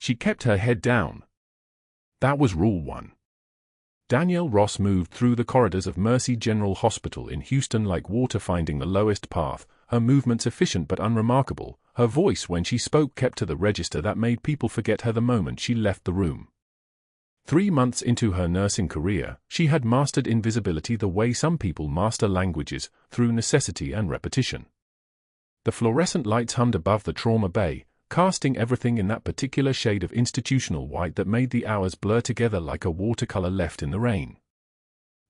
She kept her head down. That was Rule 1. Danielle Ross moved through the corridors of Mercy General Hospital in Houston like water finding the lowest path, her movements efficient but unremarkable, her voice when she spoke kept to the register that made people forget her the moment she left the room. 3 months into her nursing career, she had mastered invisibility the way some people master languages, through necessity and repetition. The fluorescent lights hummed above the trauma bay, casting everything in that particular shade of institutional white that made the hours blur together like a watercolor left in the rain.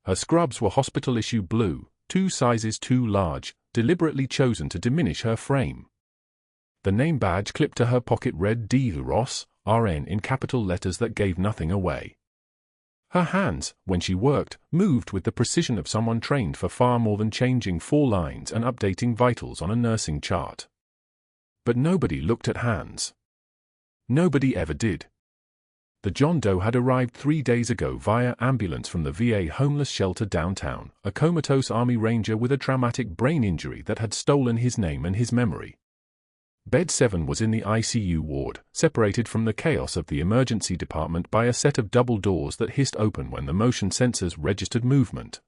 Her scrubs were hospital-issue blue, 2 sizes too large, deliberately chosen to diminish her frame. The name badge clipped to her pocket read D. Ross, RN in capital letters that gave nothing away. Her hands, when she worked, moved with the precision of someone trained for far more than changing 4 lines and updating vitals on a nursing chart. But nobody looked at hands. Nobody ever did. The John Doe had arrived 3 days ago via ambulance from the VA homeless shelter downtown, a comatose Army Ranger with a traumatic brain injury that had stolen his name and his memory. Bed 7 was in the ICU ward, separated from the chaos of the emergency department by a set of double doors that hissed open when the motion sensors registered movement.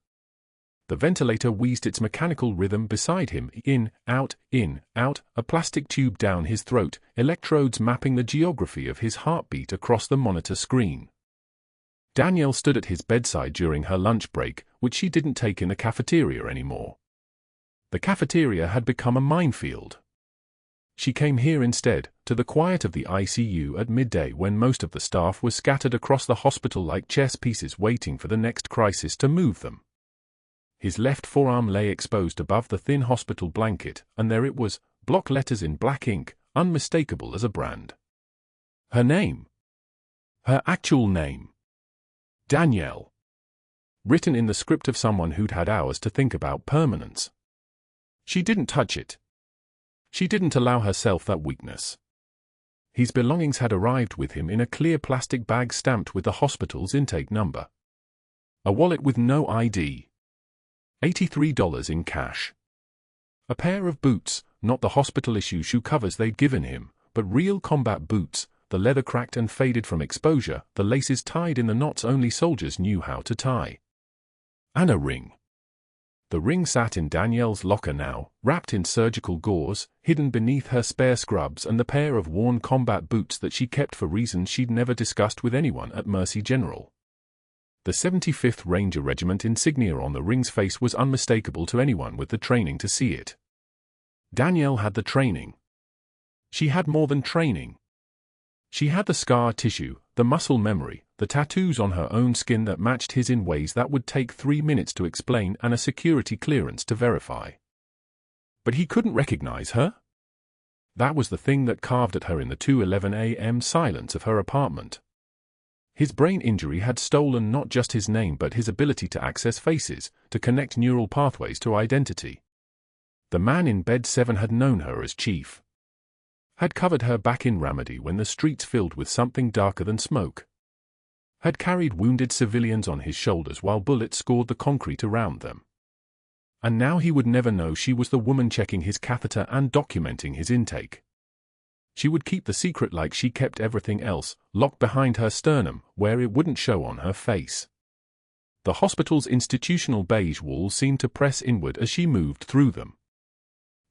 The ventilator wheezed its mechanical rhythm beside him, in, out, a plastic tube down his throat, electrodes mapping the geography of his heartbeat across the monitor screen. Danielle stood at his bedside during her lunch break, which she didn't take in the cafeteria anymore. The cafeteria had become a minefield. She came here instead, to the quiet of the ICU at midday when most of the staff was scattered across the hospital like chess pieces waiting for the next crisis to move them. His left forearm lay exposed above the thin hospital blanket, and there it was, block letters in black ink, unmistakable as a brand. Her name. Her actual name. Danielle. Written in the script of someone who'd had hours to think about permanence. She didn't touch it. She didn't allow herself that weakness. His belongings had arrived with him in a clear plastic bag stamped with the hospital's intake number. A wallet with no ID. $83 in cash. A pair of boots, not the hospital-issue shoe covers they'd given him, but real combat boots, the leather cracked and faded from exposure, the laces tied in the knots only soldiers knew how to tie. And a ring. The ring sat in Danielle's locker now, wrapped in surgical gauze, hidden beneath her spare scrubs and the pair of worn combat boots that she kept for reasons she'd never discussed with anyone at Mercy General. The 75th Ranger Regiment insignia on the ring's face was unmistakable to anyone with the training to see it. Danielle had the training. She had more than training. She had the scar tissue, the muscle memory, the tattoos on her own skin that matched his in ways that would take 3 minutes to explain and a security clearance to verify. But he couldn't recognize her? That was the thing that carved at her in the 2:11 a.m. silence of her apartment. His brain injury had stolen not just his name but his ability to access faces, to connect neural pathways to identity. The man in bed 7 had known her as Chief. Had covered her back in Ramadi when the streets filled with something darker than smoke. Had carried wounded civilians on his shoulders while bullets scored the concrete around them. And now he would never know she was the woman checking his catheter and documenting his intake. She would keep the secret like she kept everything else, locked behind her sternum, where it wouldn't show on her face. The hospital's institutional beige walls seemed to press inward as she moved through them.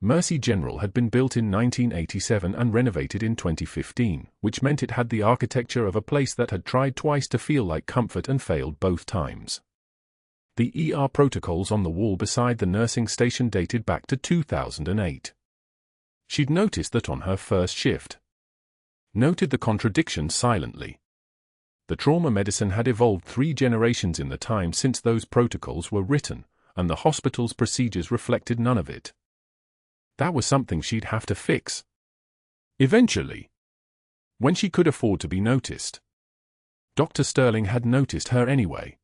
Mercy General had been built in 1987 and renovated in 2015, which meant it had the architecture of a place that had tried twice to feel like comfort and failed both times. The ER protocols on the wall beside the nursing station dated back to 2008. She'd noticed that on her first shift. Noted the contradiction silently. The trauma medicine had evolved 3 generations in the time since those protocols were written, and the hospital's procedures reflected none of it. That was something she'd have to fix. Eventually. When she could afford to be noticed. Dr. Sterling had noticed her anyway.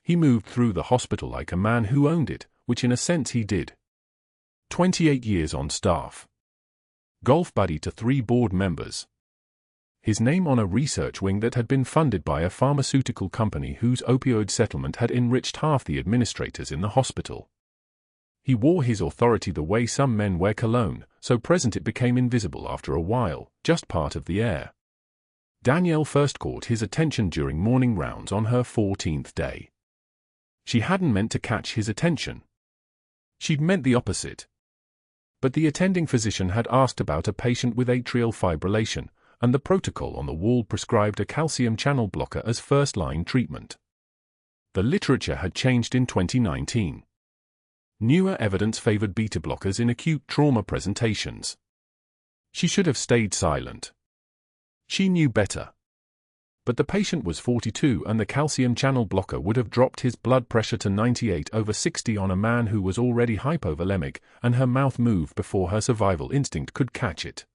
He moved through the hospital like a man who owned it, which in a sense he did. 28 years on staff. Golf buddy to 3 board members. His name on a research wing that had been funded by a pharmaceutical company whose opioid settlement had enriched half the administrators in the hospital. He wore his authority the way some men wear cologne, so present it became invisible after a while, just part of the air. Danielle first caught his attention during morning rounds on her 14th day. She hadn't meant to catch his attention. She'd meant the opposite. But the attending physician had asked about a patient with atrial fibrillation, and the protocol on the wall prescribed a calcium channel blocker as first-line treatment. The literature had changed in 2019. Newer evidence favored beta blockers in acute trauma presentations. She should have stayed silent. She knew better. But the patient was 42 and the calcium channel blocker would have dropped his blood pressure to 98/60 on a man who was already hypovolemic, and her mouth moved before her survival instinct could catch it.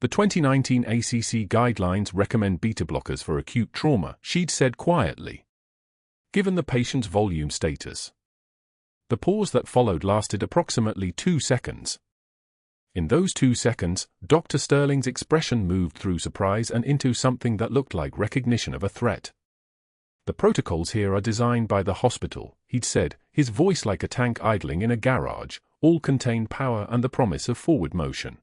The 2019 ACC guidelines recommend beta blockers for acute trauma, she'd said quietly. Given the patient's volume status. The pause that followed lasted approximately 2 seconds. In those 2 seconds, Dr. Sterling's expression moved through surprise and into something that looked like recognition of a threat. The protocols here are designed by the hospital, he'd said, his voice like a tank idling in a garage, all contain power and the promise of forward motion.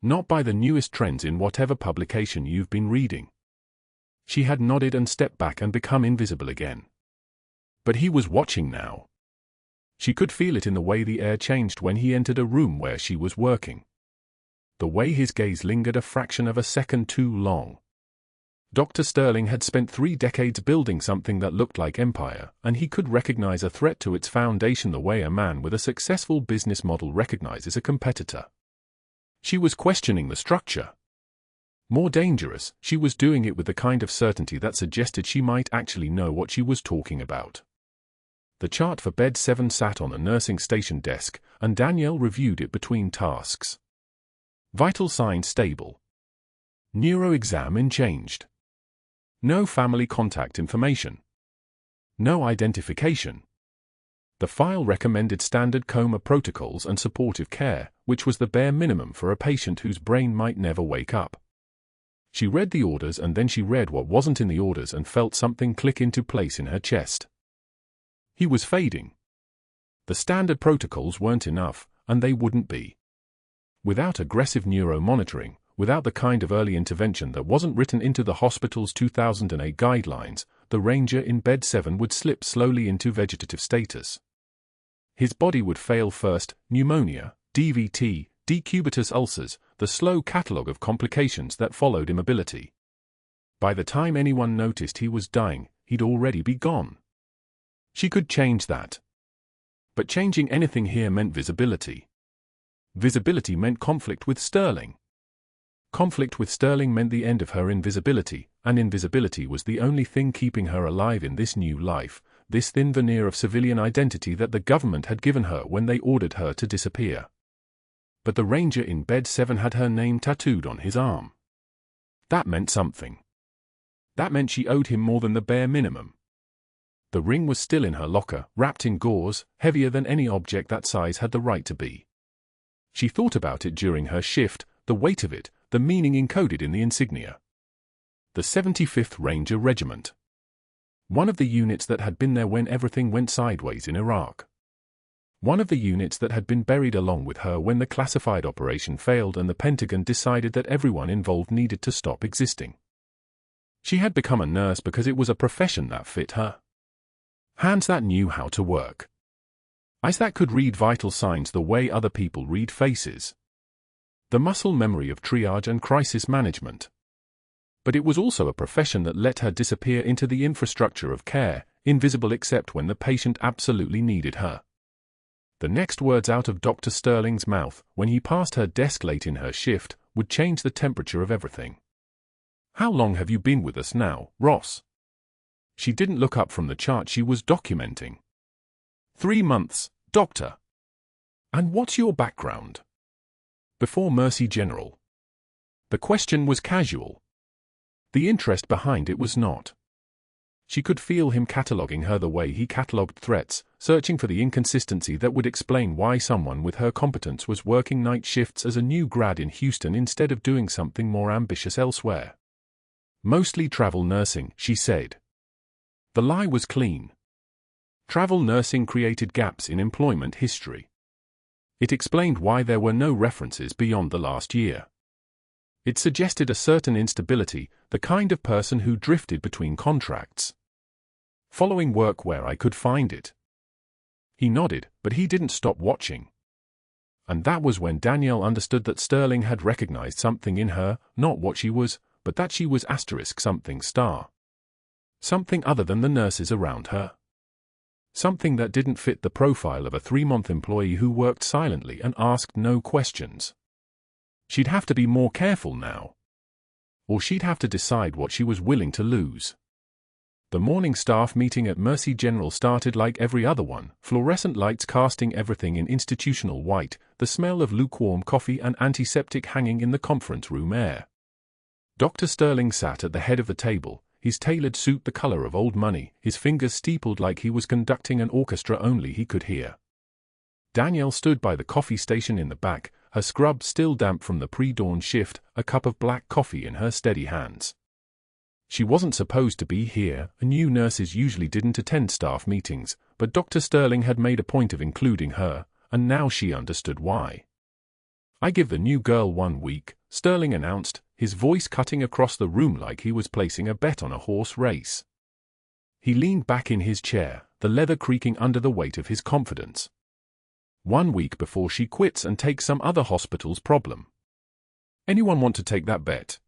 Not by the newest trends in whatever publication you've been reading. She had nodded and stepped back and become invisible again. But he was watching now. She could feel it in the way the air changed when he entered a room where she was working. The way his gaze lingered a fraction of a second too long. Dr. Sterling had spent 3 decades building something that looked like empire, and he could recognize a threat to its foundation the way a man with a successful business model recognizes a competitor. She was questioning the structure. More dangerous, she was doing it with the kind of certainty that suggested she might actually know what she was talking about. The chart for bed 7 sat on the nursing station desk, and Danielle reviewed it between tasks. Vital signs stable. Neuro exam unchanged. No family contact information. No identification. The file recommended standard coma protocols and supportive care, which was the bare minimum for a patient whose brain might never wake up. She read the orders and then she read what wasn't in the orders and felt something click into place in her chest. He was fading. The standard protocols weren't enough, and they wouldn't be. Without aggressive neuromonitoring, without the kind of early intervention that wasn't written into the hospital's 2008 guidelines, the ranger in bed 7 would slip slowly into vegetative status. His body would fail first: pneumonia, DVT, decubitus ulcers, the slow catalogue of complications that followed immobility. By the time anyone noticed he was dying, he'd already be gone. She could change that. But changing anything here meant visibility. Visibility meant conflict with Sterling. Conflict with Sterling meant the end of her invisibility, and invisibility was the only thing keeping her alive in this new life, this thin veneer of civilian identity that the government had given her when they ordered her to disappear. But the ranger in bed 7 had her name tattooed on his arm. That meant something. That meant she owed him more than the bare minimum. The ring was still in her locker, wrapped in gauze, heavier than any object that size had the right to be. She thought about it during her shift, the weight of it, the meaning encoded in the insignia. The 75th Ranger Regiment. One of the units that had been there when everything went sideways in Iraq. One of the units that had been buried along with her when the classified operation failed and the Pentagon decided that everyone involved needed to stop existing. She had become a nurse because it was a profession that fit her. Hands that knew how to work. Eyes that could read vital signs the way other people read faces. The muscle memory of triage and crisis management. But it was also a profession that let her disappear into the infrastructure of care, invisible except when the patient absolutely needed her. The next words out of Dr. Sterling's mouth, when he passed her desk late in her shift, would change the temperature of everything. "How long have you been with us now, Ross?" She didn't look up from the chart she was documenting. 3 months, doctor. "And what's your background?" "Before Mercy General." The question was casual. The interest behind it was not. She could feel him cataloguing her the way he catalogued threats, searching for the inconsistency that would explain why someone with her competence was working night shifts as a new grad in Houston instead of doing something more ambitious elsewhere. "Mostly travel nursing," she said. The lie was clean. Travel nursing created gaps in employment history. It explained why there were no references beyond the last year. It suggested a certain instability, the kind of person who drifted between contracts. Following work where I could find it. He nodded, but he didn't stop watching. And that was when Danielle understood that Sterling had recognized something in her, not what she was, but that she was *something star. Something other than the nurses around her. Something that didn't fit the profile of a 3-month employee who worked silently and asked no questions. She'd have to be more careful now. Or she'd have to decide what she was willing to lose. The morning staff meeting at Mercy General started like every other one, fluorescent lights casting everything in institutional white, the smell of lukewarm coffee and antiseptic hanging in the conference room air. Dr. Sterling sat at the head of the table, his tailored suit the color of old money, his fingers steepled like he was conducting an orchestra only he could hear. Danielle stood by the coffee station in the back, her scrub still damp from the pre-dawn shift, a cup of black coffee in her steady hands. She wasn't supposed to be here, and new nurses usually didn't attend staff meetings, but Dr. Sterling had made a point of including her, and now she understood why. "I give the new girl 1 week," Sterling announced, his voice cutting across the room like he was placing a bet on a horse race. He leaned back in his chair, the leather creaking under the weight of his confidence. 1 week before she quits and takes some other hospital's problem. Anyone want to take that bet?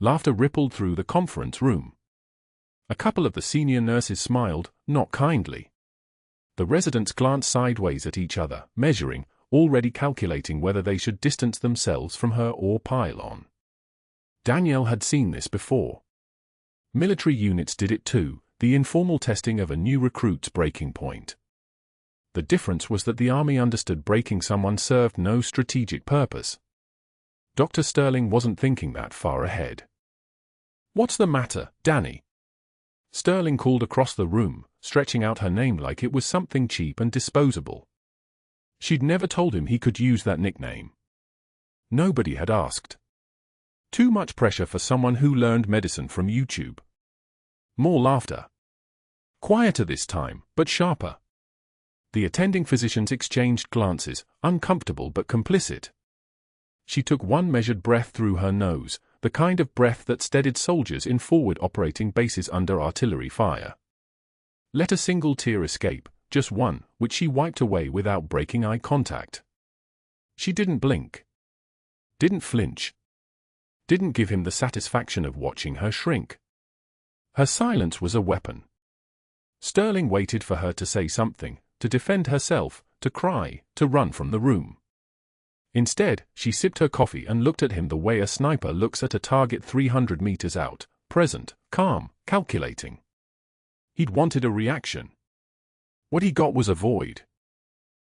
Laughter rippled through the conference room. A couple of the senior nurses smiled, not kindly. The residents glanced sideways at each other, measuring, already calculating whether they should distance themselves from her or pile on. Danielle had seen this before. Military units did it too, the informal testing of a new recruit's breaking point. The difference was that the army understood breaking someone served no strategic purpose. Dr. Sterling wasn't thinking that far ahead. "What's the matter, Danny?" Sterling called across the room, stretching out her name like it was something cheap and disposable. She'd never told him he could use that nickname. Nobody had asked. Too much pressure for someone who learned medicine from YouTube. More laughter. Quieter this time, but sharper. The attending physicians exchanged glances, uncomfortable but complicit. She took one measured breath through her nose, the kind of breath that steadied soldiers in forward operating bases under artillery fire. Let a single tear escape, just one, which she wiped away without breaking eye contact. She didn't blink. Didn't flinch. Didn't give him the satisfaction of watching her shrink. Her silence was a weapon. Sterling waited for her to say something, to defend herself, to cry, to run from the room. Instead, she sipped her coffee and looked at him the way a sniper looks at a target 300 meters out, present, calm, calculating. He'd wanted a reaction. What he got was a void.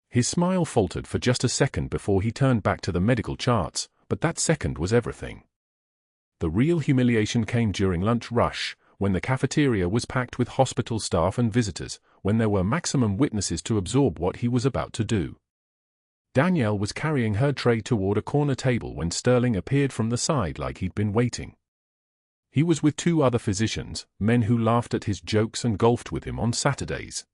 His smile faltered for just a second before he turned back to the medical charts, but that second was everything. The real humiliation came during lunch rush, when the cafeteria was packed with hospital staff and visitors, when there were maximum witnesses to absorb what he was about to do. Danielle was carrying her tray toward a corner table when Sterling appeared from the side like he'd been waiting. He was with 2 other physicians, men who laughed at his jokes and golfed with him on Saturdays.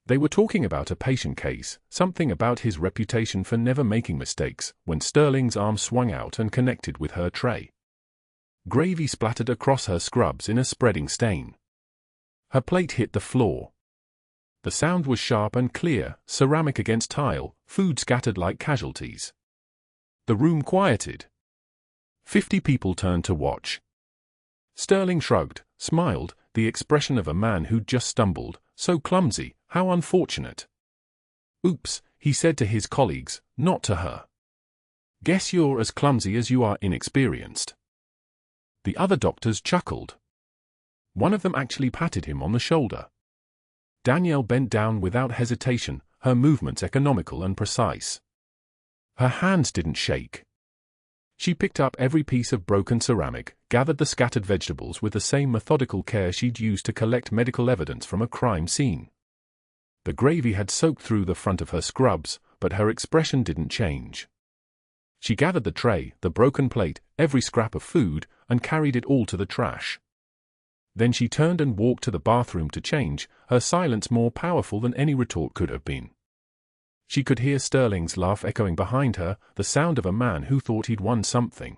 They were talking about a patient case, something about his reputation for never making mistakes, when Sterling's arm swung out and connected with her tray. Gravy splattered across her scrubs in a spreading stain. Her plate hit the floor. The sound was sharp and clear, ceramic against tile, food scattered like casualties. The room quieted. 50 people turned to watch. Sterling shrugged, smiled, the expression of a man who'd just stumbled, so clumsy, how unfortunate. "Oops," he said to his colleagues, not to her. "Guess you're as clumsy as you are inexperienced." The other doctors chuckled. One of them actually patted him on the shoulder. Danielle bent down without hesitation, her movements economical and precise. Her hands didn't shake. She picked up every piece of broken ceramic, gathered the scattered vegetables with the same methodical care she'd used to collect medical evidence from a crime scene. The gravy had soaked through the front of her scrubs, but her expression didn't change. She gathered the tray, the broken plate, every scrap of food, and carried it all to the trash. Then she turned and walked to the bathroom to change, her silence more powerful than any retort could have been. She could hear Sterling's laugh echoing behind her, the sound of a man who thought he'd won something.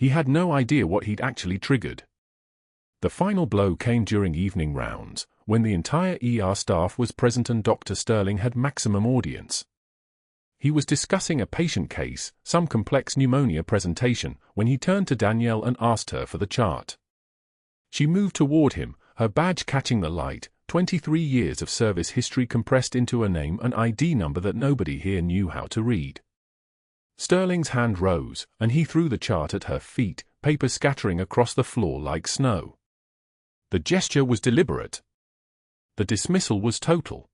He had no idea what he'd actually triggered. The final blow came during evening rounds, when the entire ER staff was present and Dr. Sterling had maximum audience. He was discussing a patient case, some complex pneumonia presentation, when he turned to Danielle and asked her for the chart. She moved toward him, her badge catching the light, 23 years of service history compressed into a name and ID number that nobody here knew how to read. Sterling's hand rose, and he threw the chart at her feet, paper scattering across the floor like snow. The gesture was deliberate. The dismissal was total.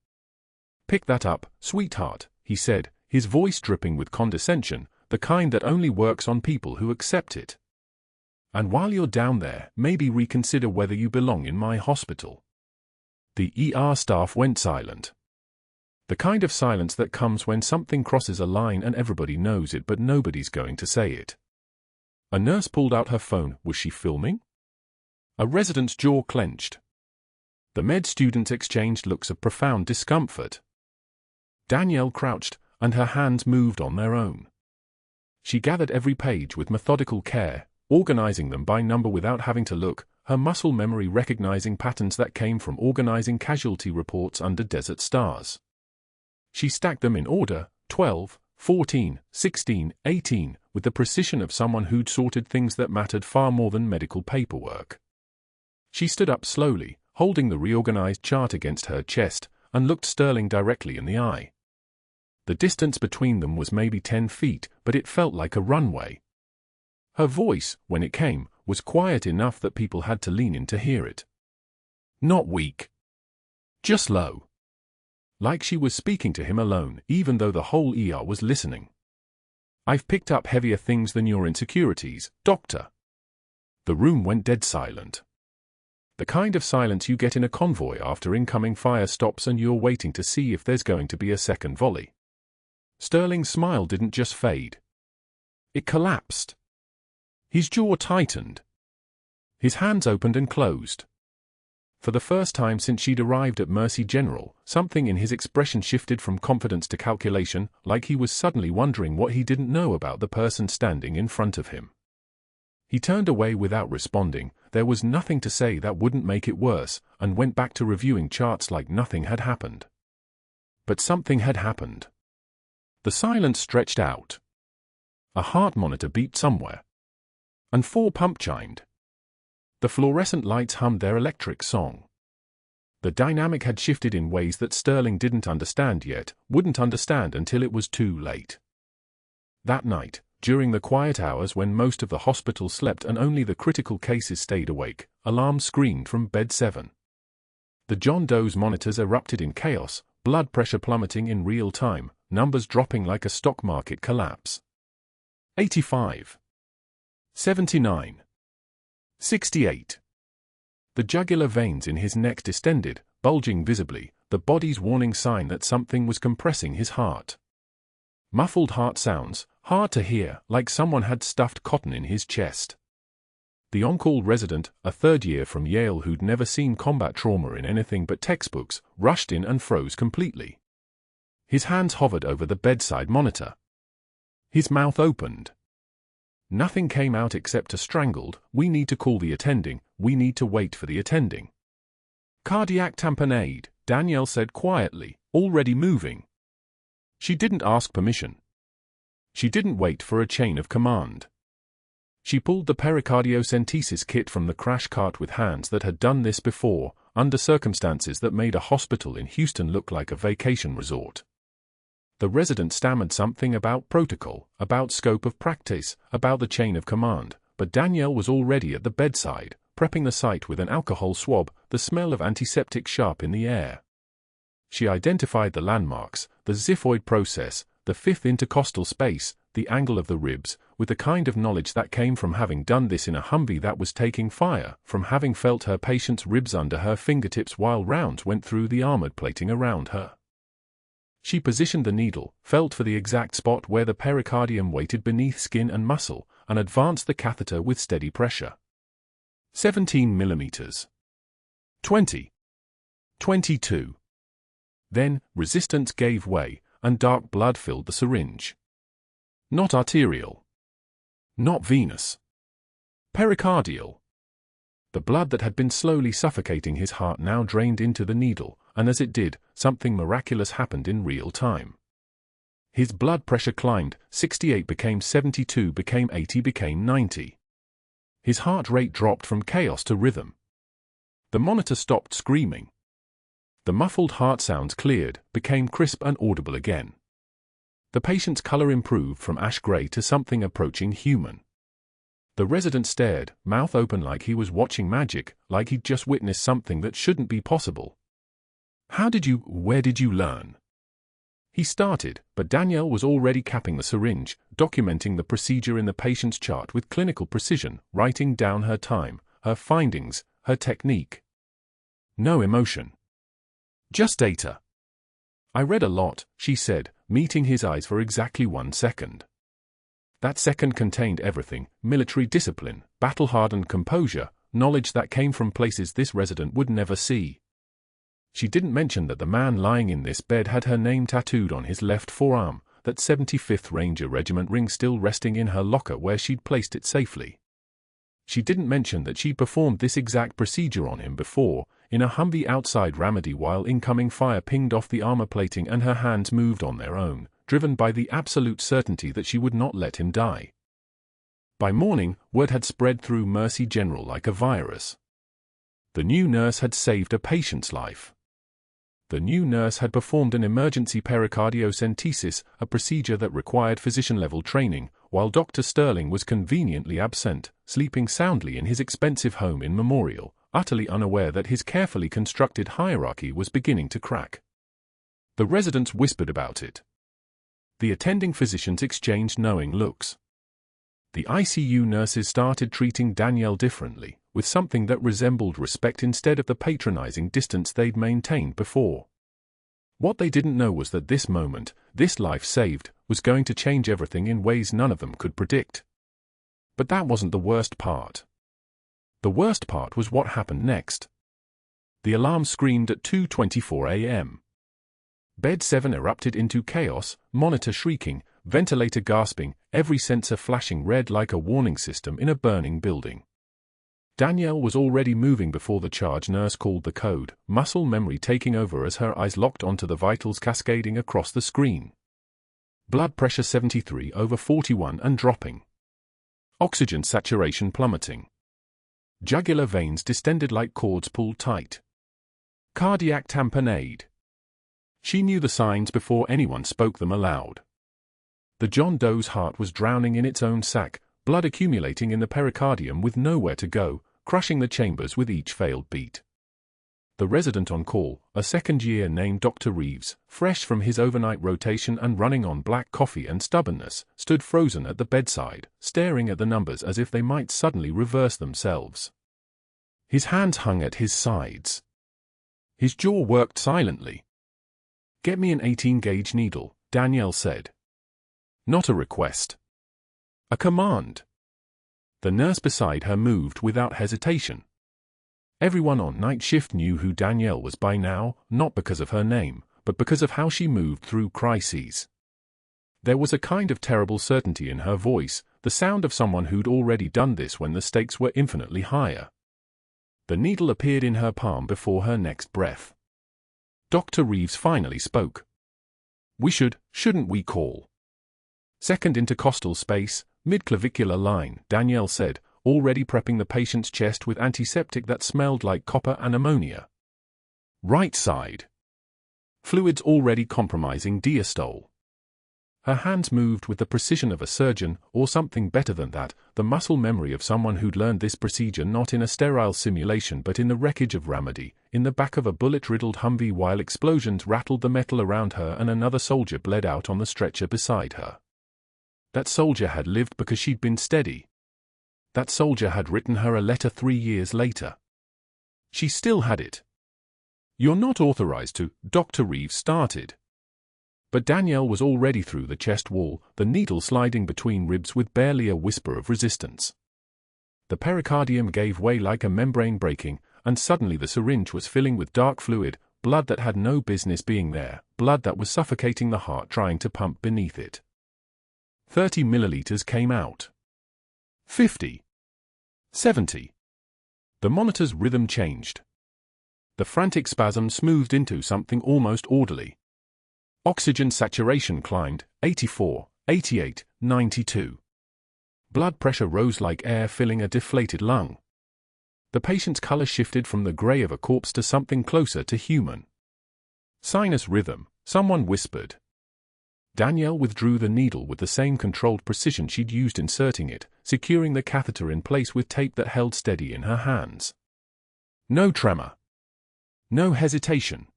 "Pick that up, sweetheart," he said, his voice dripping with condescension, the kind that only works on people who accept it. "And while you're down there, maybe reconsider whether you belong in my hospital." The ER staff went silent. The kind of silence that comes when something crosses a line and everybody knows it but nobody's going to say it. A nurse pulled out her phone. Was she filming? A resident's jaw clenched. The med students exchanged looks of profound discomfort. Danielle crouched, and her hands moved on their own. She gathered every page with methodical care, organizing them by number without having to look, her muscle memory recognizing patterns that came from organizing casualty reports under desert stars. She stacked them in order, 12, 14, 16, 18, with the precision of someone who'd sorted things that mattered far more than medical paperwork. She stood up slowly, holding the reorganized chart against her chest, and looked Sterling directly in the eye. The distance between them was maybe 10 feet, but it felt like a runway. Her voice, when it came, was quiet enough that people had to lean in to hear it. Not weak. Just low. Like she was speaking to him alone, even though the whole ER was listening. "I've picked up heavier things than your insecurities, doctor." The room went dead silent. The kind of silence you get in a convoy after incoming fire stops and you're waiting to see if there's going to be a second volley. Sterling's smile didn't just fade. It collapsed. His jaw tightened. His hands opened and closed. For the first time since she'd arrived at Mercy General, something in his expression shifted from confidence to calculation, like he was suddenly wondering what he didn't know about the person standing in front of him. He turned away without responding. There was nothing to say that wouldn't make it worse, and went back to reviewing charts like nothing had happened. But something had happened. The silence stretched out. A heart monitor beeped somewhere. And 4 pump chimed. The fluorescent lights hummed their electric song. The dynamic had shifted in ways that Sterling didn't understand yet, wouldn't understand until it was too late. That night, during the quiet hours when most of the hospital slept and only the critical cases stayed awake, alarms screamed from bed 7. The John Doe's monitors erupted in chaos, blood pressure plummeting in real time, numbers dropping like a stock market collapse. 85. 79. 68. The jugular veins in his neck distended, bulging visibly, the body's warning sign that something was compressing his heart. Muffled heart sounds, hard to hear, like someone had stuffed cotton in his chest. The on-call resident, a third year from Yale who'd never seen combat trauma in anything but textbooks, rushed in and froze completely. His hands hovered over the bedside monitor. His mouth opened. Nothing came out except a strangled, "We need to call the attending, we need to wait for the attending." "Cardiac tamponade," Danielle said quietly, already moving. She didn't ask permission. She didn't wait for a chain of command. She pulled the pericardiocentesis kit from the crash cart with hands that had done this before, under circumstances that made a hospital in Houston look like a vacation resort. The resident stammered something about protocol, about scope of practice, about the chain of command, but Danielle was already at the bedside, prepping the site with an alcohol swab, the smell of antiseptic sharp in the air. She identified the landmarks, the xiphoid process, the 5th intercostal space, the angle of the ribs, with the kind of knowledge that came from having done this in a Humvee that was taking fire, from having felt her patient's ribs under her fingertips while rounds went through the armored plating around her. She positioned the needle, felt for the exact spot where the pericardium waited beneath skin and muscle, and advanced the catheter with steady pressure. 17 millimeters. 20. 22. Then, resistance gave way, and dark blood filled the syringe. Not arterial. Not venous. Pericardial. The blood that had been slowly suffocating his heart now drained into the needle, and as it did, something miraculous happened in real time. His blood pressure climbed, 68 became 72, became 80, became 90. His heart rate dropped from chaos to rhythm. The monitor stopped screaming. The muffled heart sounds cleared, became crisp and audible again. The patient's color improved from ash gray to something approaching human. The resident stared, mouth open like he was watching magic, like he'd just witnessed something that shouldn't be possible. Where did you learn? He started, but Danielle was already capping the syringe, documenting the procedure in the patient's chart with clinical precision, writing down her time, her findings, her technique. No emotion. Just data. I read a lot, she said, meeting his eyes for exactly 1 second. That second contained everything: military discipline, battle-hardened composure, knowledge that came from places this resident would never see. She didn't mention that the man lying in this bed had her name tattooed on his left forearm, that 75th Ranger Regiment ring still resting in her locker where she'd placed it safely. She didn't mention that she'd performed this exact procedure on him before, in a Humvee outside Ramadi while incoming fire pinged off the armor plating and her hands moved on their own, driven by the absolute certainty that she would not let him die. By morning, word had spread through Mercy General like a virus. The new nurse had saved a patient's life. The new nurse had performed an emergency pericardiocentesis, a procedure that required physician-level training, while Dr. Sterling was conveniently absent, sleeping soundly in his expensive home in Memorial, utterly unaware that his carefully constructed hierarchy was beginning to crack. The residents whispered about it. The attending physicians exchanged knowing looks. The ICU nurses started treating Danielle differently, with something that resembled respect instead of the patronizing distance they'd maintained before. What they didn't know was that this moment, this life saved, was going to change everything in ways none of them could predict. But that wasn't the worst part. The worst part was what happened next. The alarm screamed at 2:24 a.m. Bed 7 erupted into chaos, monitor shrieking, ventilator gasping, every sensor flashing red like a warning system in a burning building. Danielle was already moving before the charge nurse called the code, muscle memory taking over as her eyes locked onto the vitals cascading across the screen. Blood pressure 73/41 and dropping. Oxygen saturation plummeting. Jugular veins distended like cords pulled tight. Cardiac tamponade. She knew the signs before anyone spoke them aloud. The John Doe's heart was drowning in its own sac, blood accumulating in the pericardium with nowhere to go, crushing the chambers with each failed beat. The resident on call, a second-year named Dr. Reeves, fresh from his overnight rotation and running on black coffee and stubbornness, stood frozen at the bedside, staring at the numbers as if they might suddenly reverse themselves. His hands hung at his sides. His jaw worked silently. "Get me an 18-gauge needle," Danielle said. Not a request. A command. The nurse beside her moved without hesitation. Everyone on night shift knew who Danielle was by now, not because of her name, but because of how she moved through crises. There was a kind of terrible certainty in her voice, the sound of someone who'd already done this when the stakes were infinitely higher. The needle appeared in her palm before her next breath. Dr. Reeves finally spoke. Shouldn't we call? Second intercostal space, mid-clavicular line, Danielle said, already prepping the patient's chest with antiseptic that smelled like copper and ammonia. Right side. Fluids already compromising diastole. Her hands moved with the precision of a surgeon, or something better than that, the muscle memory of someone who'd learned this procedure not in a sterile simulation but in the wreckage of Ramadi, in the back of a bullet-riddled Humvee while explosions rattled the metal around her and another soldier bled out on the stretcher beside her. That soldier had lived because she'd been steady. That soldier had written her a letter 3 years later. She still had it. "You're not authorized to," Dr. Reeves started. But Danielle was already through the chest wall, the needle sliding between ribs with barely a whisper of resistance. The pericardium gave way like a membrane breaking, and suddenly the syringe was filling with dark fluid, blood that had no business being there, blood that was suffocating the heart trying to pump beneath it. 30 milliliters came out. 50. 70. The monitor's rhythm changed. The frantic spasm smoothed into something almost orderly. Oxygen saturation climbed, 84, 88, 92. Blood pressure rose like air filling a deflated lung. The patient's color shifted from the gray of a corpse to something closer to human. Sinus rhythm, someone whispered. Danielle withdrew the needle with the same controlled precision she'd used inserting it, securing the catheter in place with tape that held steady in her hands. No tremor. No hesitation.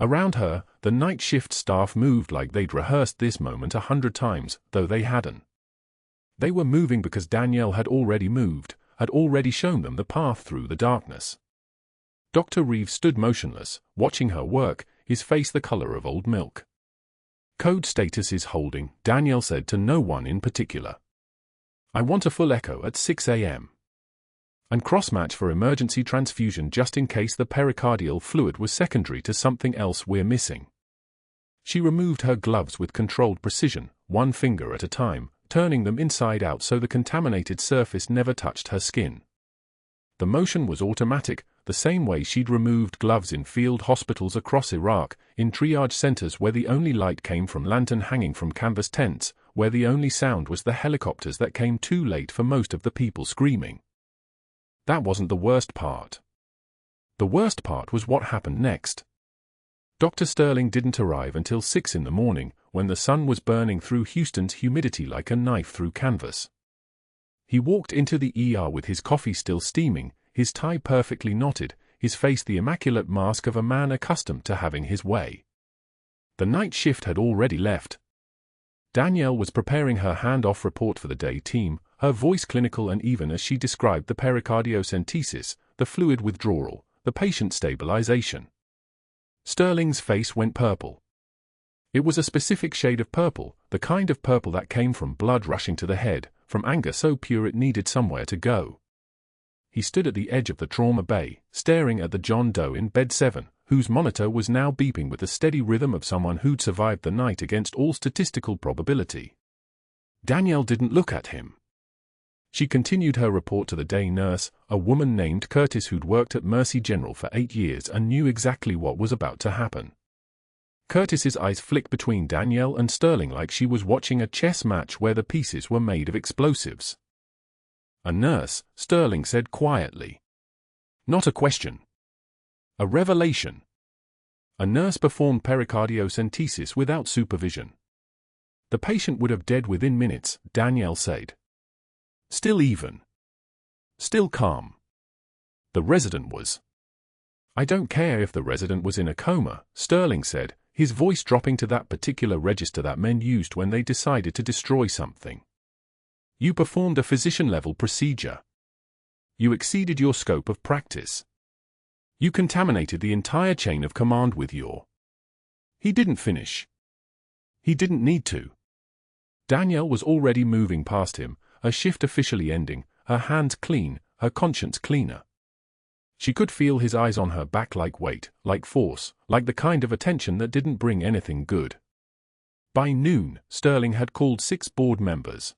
Around her, the night shift staff moved like they'd rehearsed this moment 100 times, though they hadn't. They were moving because Danielle had already moved, had already shown them the path through the darkness. Dr. Reeves stood motionless, watching her work, his face the color of old milk. Code status is holding, Danielle said to no one in particular. I want a full echo at 6 a.m. And cross-match for emergency transfusion just in case the pericardial fluid was secondary to something else we're missing. She removed her gloves with controlled precision, one finger at a time, turning them inside out so the contaminated surface never touched her skin. The motion was automatic, the same way she'd removed gloves in field hospitals across Iraq, in triage centers where the only light came from lantern hanging from canvas tents, where the only sound was the helicopters that came too late for most of the people screaming. That wasn't the worst part. The worst part was what happened next. Dr. Sterling didn't arrive until 6 in the morning, when the sun was burning through Houston's humidity like a knife through canvas. He walked into the ER with his coffee still steaming, his tie perfectly knotted, his face the immaculate mask of a man accustomed to having his way. The night shift had already left. Danielle was preparing her handoff report for the day team, her voice clinical and even as she described the pericardiocentesis, the fluid withdrawal, the patient stabilization. Sterling's face went purple. It was a specific shade of purple, the kind of purple that came from blood rushing to the head, from anger so pure it needed somewhere to go. He stood at the edge of the trauma bay, staring at the John Doe in bed 7, whose monitor was now beeping with the steady rhythm of someone who'd survived the night against all statistical probability. Danielle didn't look at him. She continued her report to the day nurse, a woman named Curtis who'd worked at Mercy General for 8 years and knew exactly what was about to happen. Curtis's eyes flicked between Danielle and Sterling like she was watching a chess match where the pieces were made of explosives. A nurse, Sterling said quietly. Not a question. A revelation. A nurse performed pericardiocentesis without supervision. The patient would have died within minutes, Danielle said. Still even. Still calm. The resident was. I don't care if the resident was in a coma, Sterling said, his voice dropping to that particular register that men used when they decided to destroy something. You performed a physician-level procedure. You exceeded your scope of practice. You contaminated the entire chain of command with your... He didn't finish. He didn't need to. Danielle was already moving past him, her shift officially ending, her hands clean, her conscience cleaner. She could feel his eyes on her back like weight, like force, like the kind of attention that didn't bring anything good. By noon, Sterling had called 6 board members.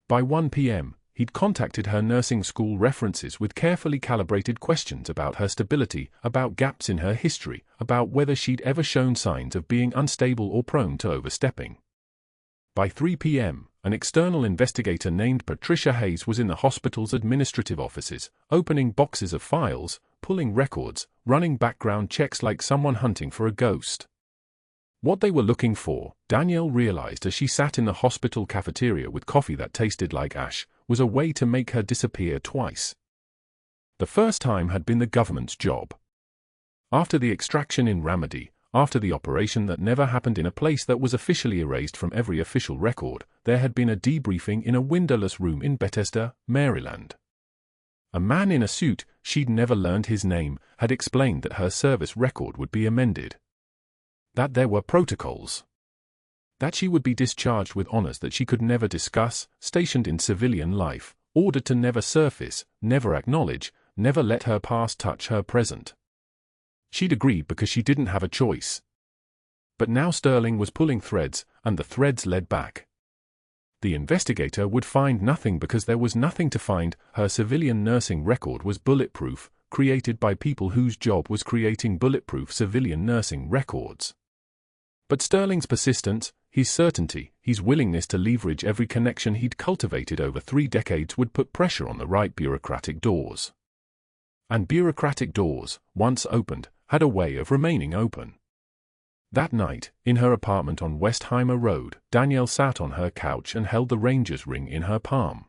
By 1 p.m., he'd contacted her nursing school references with carefully calibrated questions about her stability, about gaps in her history, about whether she'd ever shown signs of being unstable or prone to overstepping. By 3 p.m., an external investigator named Patricia Hayes was in the hospital's administrative offices, opening boxes of files, pulling records, running background checks like someone hunting for a ghost. What they were looking for, Danielle realized as she sat in the hospital cafeteria with coffee that tasted like ash, was a way to make her disappear twice. The first time had been the government's job. After the extraction in Ramadi, after the operation that never happened in a place that was officially erased from every official record, there had been a debriefing in a windowless room in Bethesda, Maryland. A man in a suit, she'd never learned his name, had explained that her service record would be amended. That there were protocols. That she would be discharged with honors that she could never discuss, stationed in civilian life, ordered to never surface, never acknowledge, never let her past touch her present. She'd agreed because she didn't have a choice. But now Sterling was pulling threads, and the threads led back. The investigator would find nothing because there was nothing to find. Her civilian nursing record was bulletproof, created by people whose job was creating bulletproof civilian nursing records. But Sterling's persistence, his certainty, his willingness to leverage every connection he'd cultivated over 3 decades would put pressure on the right bureaucratic doors. And bureaucratic doors, once opened, had a way of remaining open. That night, in her apartment on Westheimer Road, Danielle sat on her couch and held the Ranger's ring in her palm.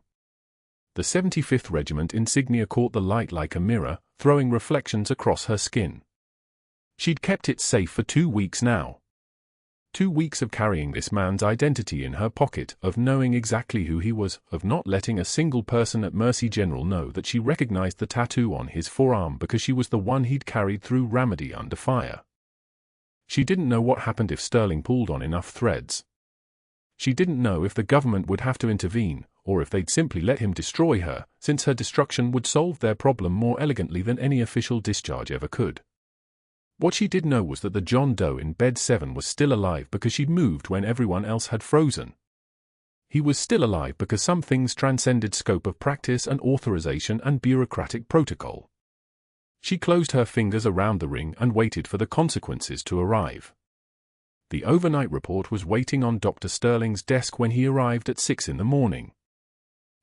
The 75th Regiment insignia caught the light like a mirror, throwing reflections across her skin. She'd kept it safe for 2 weeks now. 2 weeks of carrying this man's identity in her pocket, of knowing exactly who he was, of not letting a single person at Mercy General know that she recognized the tattoo on his forearm because she was the one he'd carried through Ramadi under fire. She didn't know what happened if Sterling pulled on enough threads. She didn't know if the government would have to intervene, or if they'd simply let him destroy her, since her destruction would solve their problem more elegantly than any official discharge ever could. What she did know was that the John Doe in bed 7 was still alive because she'd moved when everyone else had frozen. He was still alive because some things transcended scope of practice and authorization and bureaucratic protocol. She closed her fingers around the ring and waited for the consequences to arrive. The overnight report was waiting on Dr. Sterling's desk when he arrived at 6 in the morning.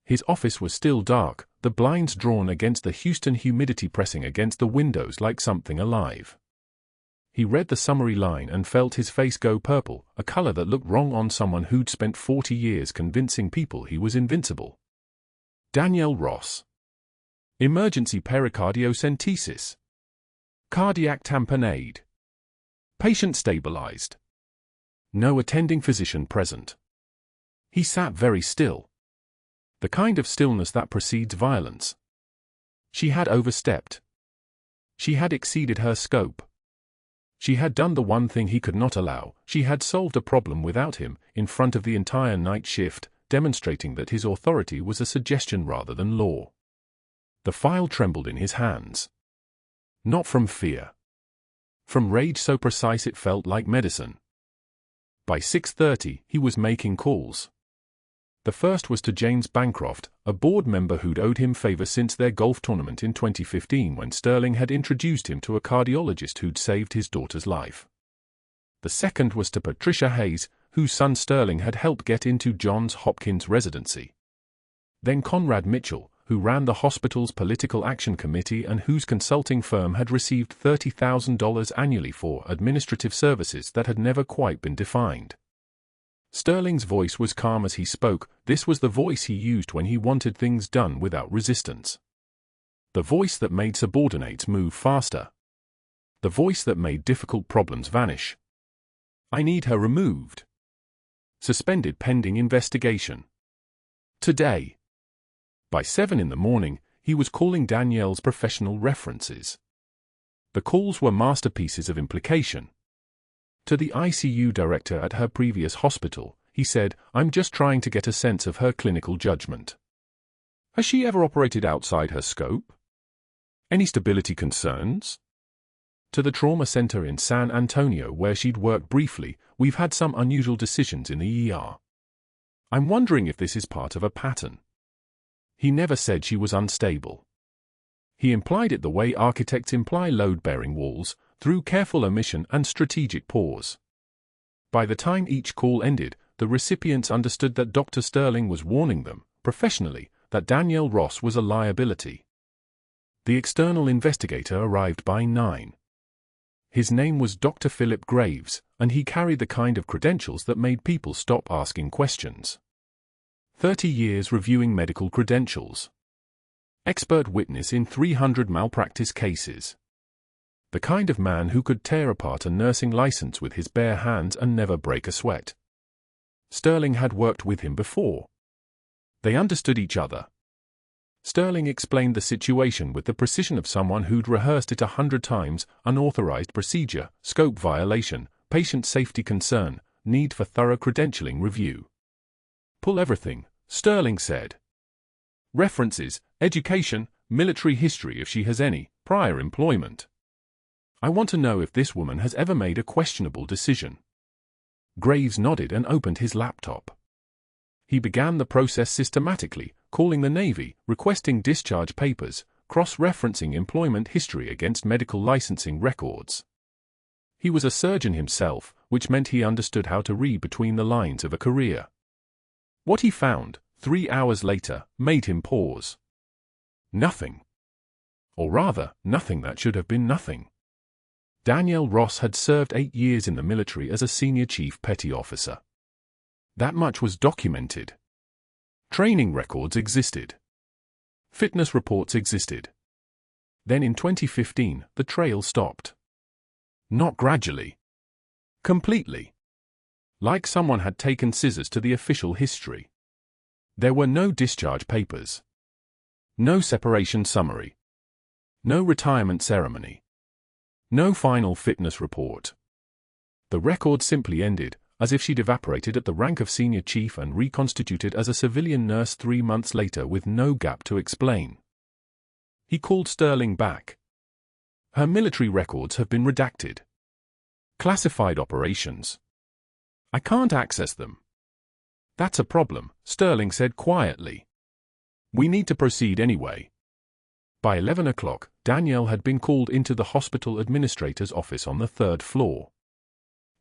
His office was still dark, the blinds drawn against the Houston humidity pressing against the windows like something alive. He read the summary line and felt his face go purple, a color that looked wrong on someone who'd spent 40 years convincing people he was invincible. Danielle Ross. Emergency pericardiocentesis. Cardiac tamponade. Patient stabilized. No attending physician present. He sat very still. The kind of stillness that precedes violence. She had overstepped. She had exceeded her scope. She had done the one thing he could not allow. She had solved a problem without him, in front of the entire night shift, demonstrating that his authority was a suggestion rather than law. The file trembled in his hands. Not from fear. From rage so precise it felt like medicine. By 6:30, he was making calls. The first was to James Bancroft, a board member who'd owed him favor since their golf tournament in 2015 when Sterling had introduced him to a cardiologist who'd saved his daughter's life. The second was to Patricia Hayes, whose son Sterling had helped get into Johns Hopkins residency. Then Conrad Mitchell, who ran the hospital's political action committee and whose consulting firm had received $30,000 annually for administrative services that had never quite been defined. Sterling's voice was calm as he spoke. This was the voice he used when he wanted things done without resistance. The voice that made subordinates move faster. The voice that made difficult problems vanish. I need her removed. Suspended pending investigation. Today. By 7 in the morning, he was calling Danielle's professional references. The calls were masterpieces of implication. To the ICU director at her previous hospital, he said, "I'm just trying to get a sense of her clinical judgment. Has she ever operated outside her scope? Any stability concerns?" To the trauma center in San Antonio where she'd worked briefly, "We've had some unusual decisions in the ER. I'm wondering if this is part of a pattern." He never said she was unstable. He implied it the way architects imply load-bearing walls, through careful omission and strategic pause. By the time each call ended, the recipients understood that Dr. Sterling was warning them, professionally, that Danielle Ross was a liability. The external investigator arrived by 9. His name was Dr. Philip Graves, and he carried the kind of credentials that made people stop asking questions. 30 years reviewing medical credentials. Expert witness in 300 malpractice cases. The kind of man who could tear apart a nursing license with his bare hands and never break a sweat. Sterling had worked with him before. They understood each other. Sterling explained the situation with the precision of someone who'd rehearsed it 100 times: unauthorized procedure, scope violation, patient safety concern, need for thorough credentialing review. Pull everything, Sterling said. References, education, military history if she has any, prior employment. I want to know if this woman has ever made a questionable decision. Graves nodded and opened his laptop. He began the process systematically, calling the Navy, requesting discharge papers, cross-referencing employment history against medical licensing records. He was a surgeon himself, which meant he understood how to read between the lines of a career. What he found, 3 hours later, made him pause. Nothing. Or rather, nothing that should have been nothing. Danielle Ross had served 8 years in the military as a senior chief petty officer. That much was documented. Training records existed. Fitness reports existed. Then in 2015, the trail stopped. Not gradually. Completely. Like someone had taken scissors to the official history. There were no discharge papers. No separation summary. No retirement ceremony. No final fitness report. The record simply ended, as if she'd evaporated at the rank of senior chief and reconstituted as a civilian nurse 3 months later with no gap to explain. He called Sterling back. Her military records have been redacted. Classified operations. I can't access them. That's a problem, Sterling said quietly. We need to proceed anyway. By 11 o'clock, Danielle had been called into the hospital administrator's office on the 3rd floor.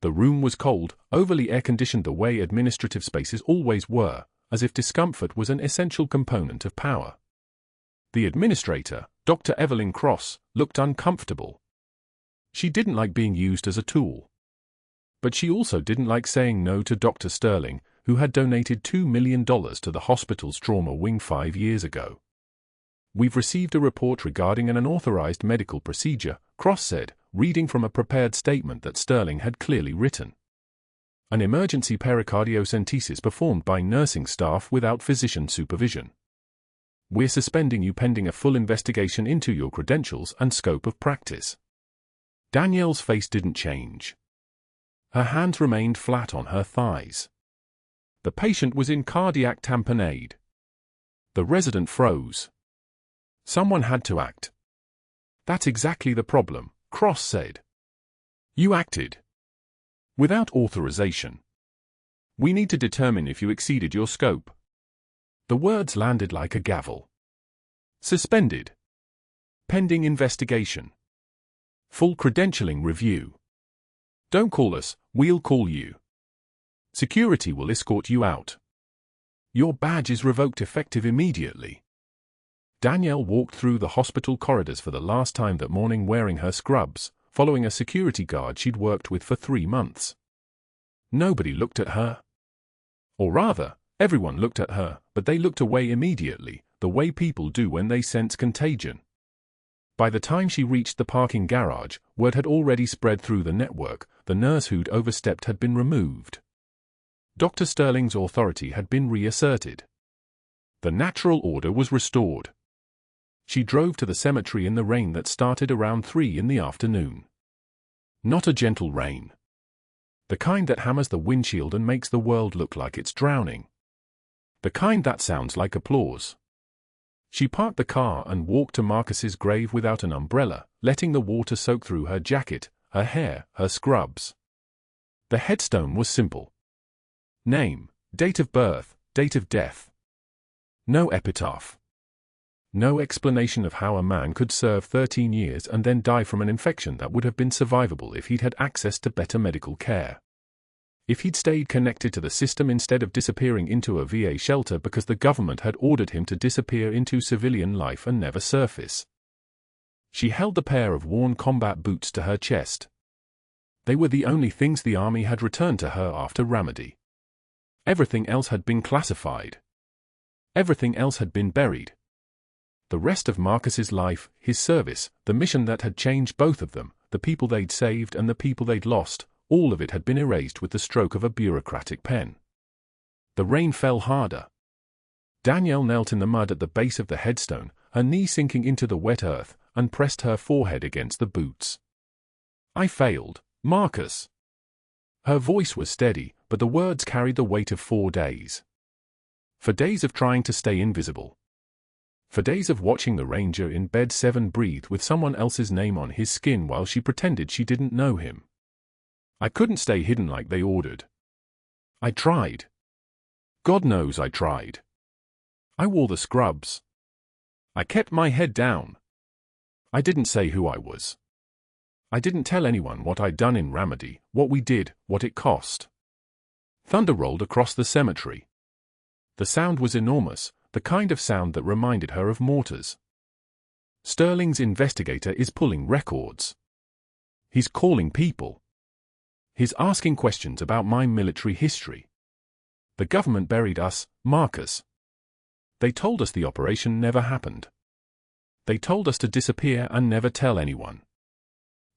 The room was cold, overly air-conditioned the way administrative spaces always were, as if discomfort was an essential component of power. The administrator, Dr. Evelyn Cross, looked uncomfortable. She didn't like being used as a tool. But she also didn't like saying no to Dr. Sterling, who had donated $2 million to the hospital's trauma wing 5 years ago. We've received a report regarding an unauthorized medical procedure, Cross said, reading from a prepared statement that Sterling had clearly written. An emergency pericardiocentesis performed by nursing staff without physician supervision. We're suspending you pending a full investigation into your credentials and scope of practice. Danielle's face didn't change. Her hands remained flat on her thighs. The patient was in cardiac tamponade. The resident froze. Someone had to act. That's exactly the problem, Cross said. You acted. Without authorization. We need to determine if you exceeded your scope. The words landed like a gavel. Suspended. Pending investigation. Full credentialing review. Don't call us, we'll call you. Security will escort you out. Your badge is revoked effective immediately. Danielle walked through the hospital corridors for the last time that morning wearing her scrubs, following a security guard she'd worked with for 3 months. Nobody looked at her. Or rather, everyone looked at her, but they looked away immediately, the way people do when they sense contagion. By the time she reached the parking garage, word had already spread through the network, the nurse who'd overstepped had been removed. Dr. Sterling's authority had been reasserted. The natural order was restored. She drove to the cemetery in the rain that started around 3 in the afternoon. Not a gentle rain. The kind that hammers the windshield and makes the world look like it's drowning. The kind that sounds like applause. She parked the car and walked to Marcus's grave without an umbrella, letting the water soak through her jacket, her hair, her scrubs. The headstone was simple. Name, date of birth, date of death. No epitaph. No explanation of how a man could serve 13 years and then die from an infection that would have been survivable if he'd had access to better medical care. If he'd stayed connected to the system instead of disappearing into a VA shelter because the government had ordered him to disappear into civilian life and never surface. She held the pair of worn combat boots to her chest. They were the only things the army had returned to her after Ramadi. Everything else had been classified. Everything else had been buried. The rest of Marcus's life, his service, the mission that had changed both of them, the people they'd saved and the people they'd lost, all of it had been erased with the stroke of a bureaucratic pen. The rain fell harder. Danielle knelt in the mud at the base of the headstone, her knee sinking into the wet earth, and pressed her forehead against the boots. I failed, Marcus. Her voice was steady, but the words carried the weight of 4 days. For days of trying to stay invisible. For days of watching the ranger in bed 7 breathe with someone else's name on his skin while she pretended she didn't know him. I couldn't stay hidden like they ordered. I tried. God knows I tried. I wore the scrubs. I kept my head down. I didn't say who I was. I didn't tell anyone what I'd done in Ramadi, what we did, what it cost. Thunder rolled across the cemetery. The sound was enormous, the kind of sound that reminded her of mortars. Sterling's investigator is pulling records. He's calling people. He's asking questions about my military history. The government buried us, Marcus. They told us the operation never happened. They told us to disappear and never tell anyone.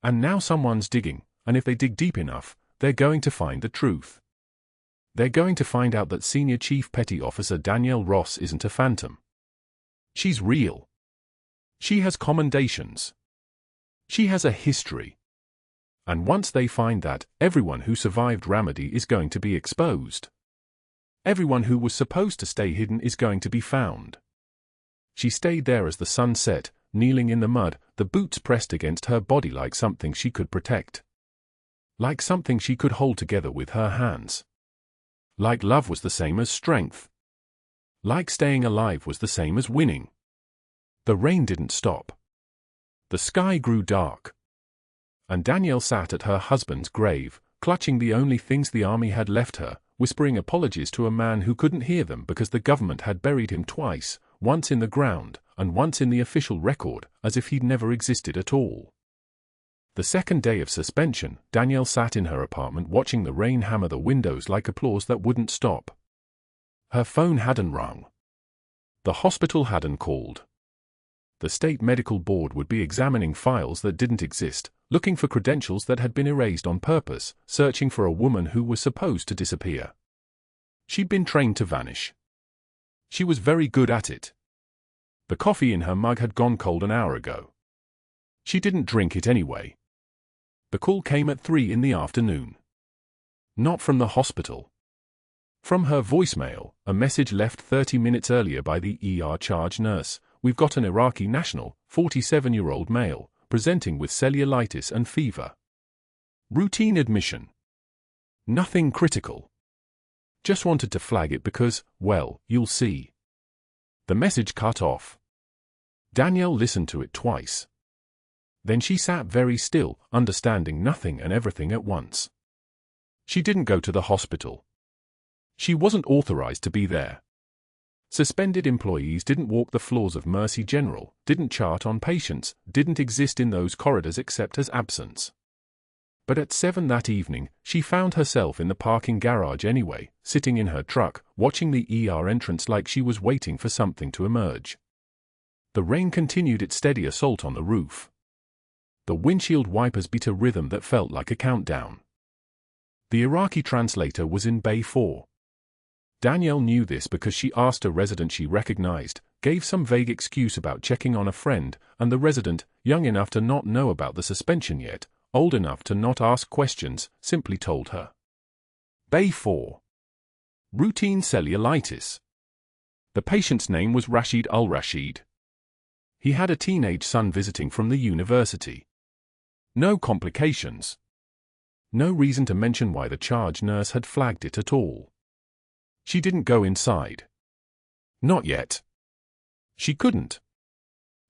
And now someone's digging, and if they dig deep enough, they're going to find the truth. They're going to find out that Senior Chief Petty Officer Danielle Ross isn't a phantom. She's real. She has commendations. She has a history. And once they find that, everyone who survived Ramadi is going to be exposed. Everyone who was supposed to stay hidden is going to be found. She stayed there as the sun set, kneeling in the mud, the boots pressed against her body like something she could protect. Like something she could hold together with her hands. Like love was the same as strength. Like staying alive was the same as winning. The rain didn't stop. The sky grew dark. And Danielle sat at her husband's grave, clutching the only things the army had left her, whispering apologies to a man who couldn't hear them because the government had buried him twice, once in the ground, and once in the official record, as if he'd never existed at all. The second day of suspension, Danielle sat in her apartment watching the rain hammer the windows like applause that wouldn't stop. Her phone hadn't rung. The hospital hadn't called. The state medical board would be examining files that didn't exist, looking for credentials that had been erased on purpose, searching for a woman who was supposed to disappear. She'd been trained to vanish. She was very good at it. The coffee in her mug had gone cold an hour ago. She didn't drink it anyway. The call came at 3 in the afternoon. Not from the hospital. From her voicemail, a message left 30 minutes earlier by the ER charge nurse. We've got an Iraqi national, 47-year-old male, presenting with cellulitis and fever. Routine admission. Nothing critical. Just wanted to flag it because, well, you'll see. The message cut off. Danielle listened to it twice. Then she sat very still, understanding nothing and everything at once. She didn't go to the hospital. She wasn't authorized to be there. Suspended employees didn't walk the floors of Mercy General, didn't chart on patients, didn't exist in those corridors except as absence. But at 7 that evening, she found herself in the parking garage anyway, sitting in her truck, watching the ER entrance like she was waiting for something to emerge. The rain continued its steady assault on the roof. The windshield wipers beat a rhythm that felt like a countdown. The Iraqi translator was in Bay 4. Danielle knew this because she asked a resident she recognized, gave some vague excuse about checking on a friend, and the resident, young enough to not know about the suspension yet, old enough to not ask questions, simply told her. Bay 4. Routine cellulitis. The patient's name was Rashid al-Rashid. He had a teenage son visiting from the university. No complications. No reason to mention why the charge nurse had flagged it at all. She didn't go inside. Not yet. She couldn't.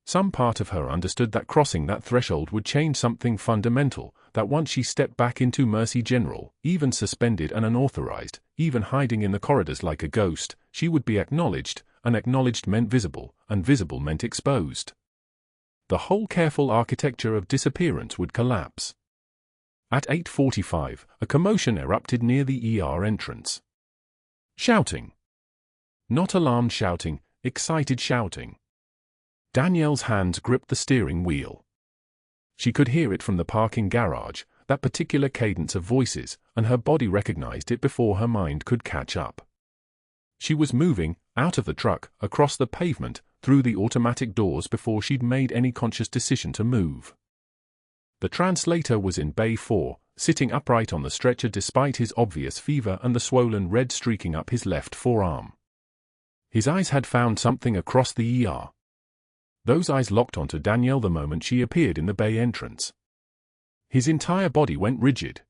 Some part of her understood that crossing that threshold would change something fundamental, that once she stepped back into Mercy General, even suspended and unauthorized, even hiding in the corridors like a ghost, she would be acknowledged, and acknowledged meant visible, and visible meant exposed. The whole careful architecture of disappearance would collapse. At 8:45, a commotion erupted near the ER entrance. Shouting. Not alarmed shouting, excited shouting. Danielle's hands gripped the steering wheel. She could hear it from the parking garage, that particular cadence of voices, and her body recognized it before her mind could catch up. She was moving, out of the truck, across the pavement, through the automatic doors before she'd made any conscious decision to move. The translator was in Bay 4, sitting upright on the stretcher despite his obvious fever and the swollen red streaking up his left forearm. His eyes had found something across the ER. Those eyes locked onto Danielle the moment she appeared in the bay entrance. His entire body went rigid.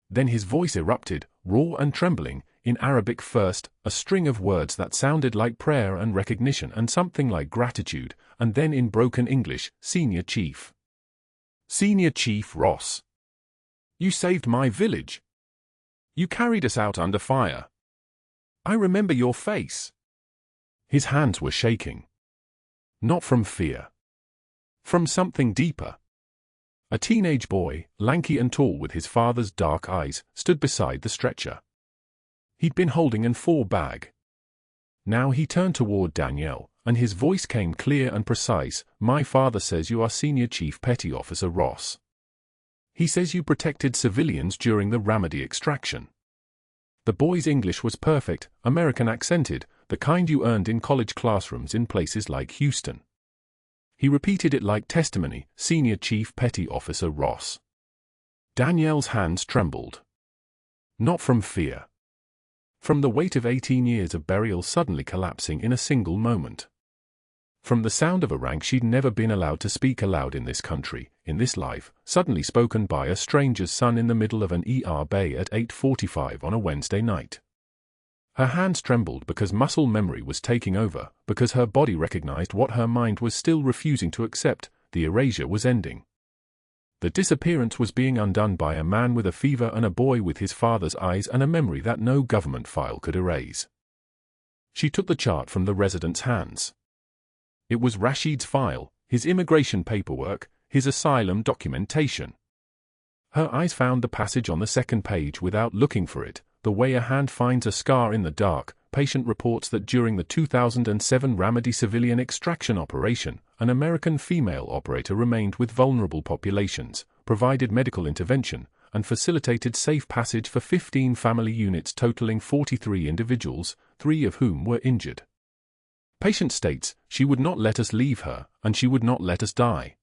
Then his voice erupted, raw and trembling, in Arabic first, a string of words that sounded like prayer and recognition and something like gratitude, and then in broken English, Senior Chief. Senior Chief Ross. You saved my village. You carried us out under fire. I remember your face. His hands were shaking. Not from fear. From something deeper. A teenage boy, lanky and tall with his father's dark eyes, stood beside the stretcher. He'd been holding an IV bag. Now he turned toward Danielle, and his voice came clear and precise. My father says you are Senior Chief Petty Officer Ross. He says you protected civilians during the remedy extraction. The boy's English was perfect, American accented, the kind you earned in college classrooms in places like Houston. He repeated it like testimony, Senior Chief Petty Officer Ross. Danielle's hands trembled. Not from fear. From the weight of 18 years of burial suddenly collapsing in a single moment. From the sound of a rank she'd never been allowed to speak aloud in this country, in this life, suddenly spoken by a stranger's son in the middle of an ER bay at 8:45 on a Wednesday night. Her hands trembled because muscle memory was taking over, because her body recognized what her mind was still refusing to accept, the erasure was ending. The disappearance was being undone by a man with a fever and a boy with his father's eyes and a memory that no government file could erase. She took the chart from the resident's hands. It was Rashid's file, his immigration paperwork, his asylum documentation. Her eyes found the passage on the second page without looking for it, the way a hand finds a scar in the dark. Patient reports that during the 2007 Ramadi civilian extraction operation, an American female operator remained with vulnerable populations, provided medical intervention, and facilitated safe passage for 15 family units totaling 43 individuals, 3 of whom were injured. Patient states, she would not let us leave her, and she would not let us die.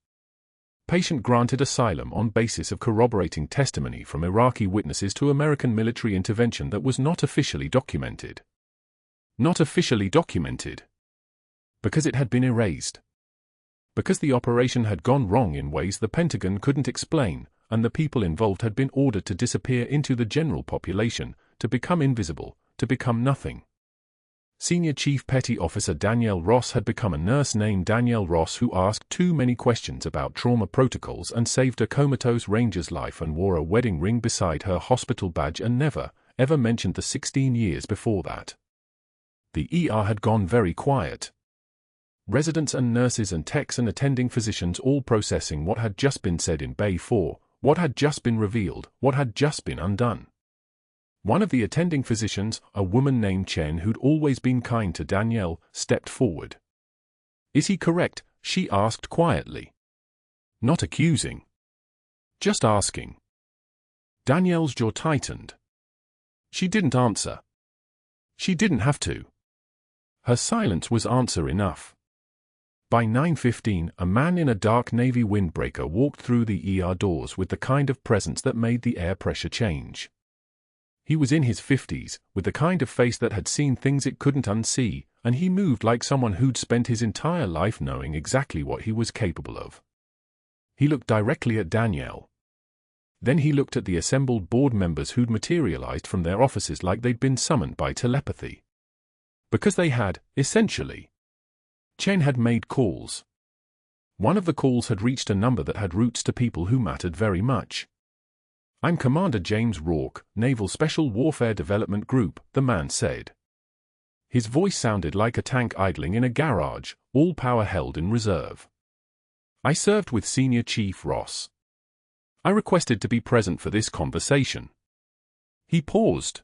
Patient granted asylum on basis of corroborating testimony from Iraqi witnesses to American military intervention that was not officially documented. Not officially documented. Because it had been erased. Because the operation had gone wrong in ways the Pentagon couldn't explain, and the people involved had been ordered to disappear into the general population, to become invisible, to become nothing. Senior Chief Petty Officer Danielle Ross had become a nurse named Danielle Ross who asked too many questions about trauma protocols and saved a comatose ranger's life and wore a wedding ring beside her hospital badge and never, ever mentioned the 16 years before that. The ER had gone very quiet. Residents and nurses and techs and attending physicians all processing what had just been said in Bay 4, what had just been revealed, what had just been undone. One of the attending physicians, a woman named Chen who'd always been kind to Danielle, stepped forward. Is he correct? She asked quietly. Not accusing. Just asking. Danielle's jaw tightened. She didn't answer. She didn't have to. Her silence was answer enough. By 9:15, a man in a dark navy windbreaker walked through the ER doors with the kind of presence that made the air pressure change. He was in his 50s, with the kind of face that had seen things it couldn't unsee, and he moved like someone who'd spent his entire life knowing exactly what he was capable of. He looked directly at Danielle. Then he looked at the assembled board members who'd materialized from their offices like they'd been summoned by telepathy. Because they had, essentially. Chen had made calls. One of the calls had reached a number that had roots to people who mattered very much. I'm Commander James Rourke, Naval Special Warfare Development Group, the man said. His voice sounded like a tank idling in a garage, all power held in reserve. I served with Senior Chief Ross. I requested to be present for this conversation. He paused.